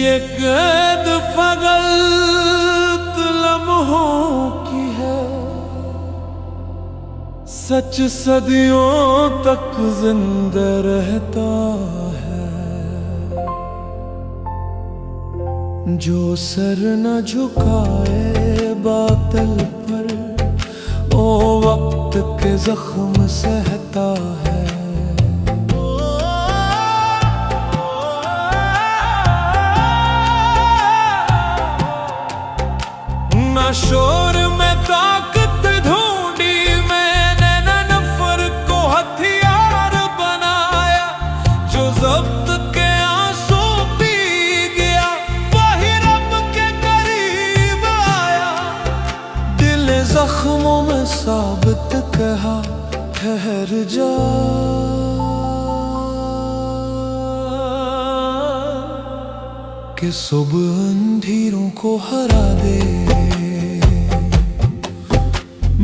ये कैद फगल्त लम्हों की है, सच सदियों तक जिंदा रहता है। जो सर न झुकाए बातल पर, ओ वक्त के जख्म सहता है। शोर में ताकत ढूंढी मैंने, न नफर को हथियार बनाया। जो जब्त के आंसू पी गया, वही रब के करीब आया। दिल जख्मों में साबित कहा, ठहर जा। कि सुबह अंधेरों को हरा दे।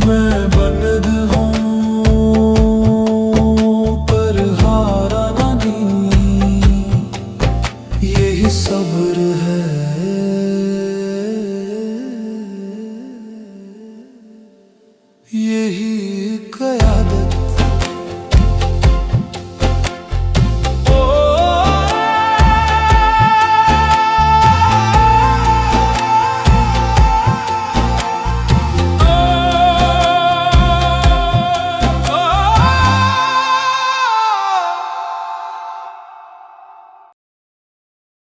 मैं बंद हूँ पर हारा नहीं, यही सब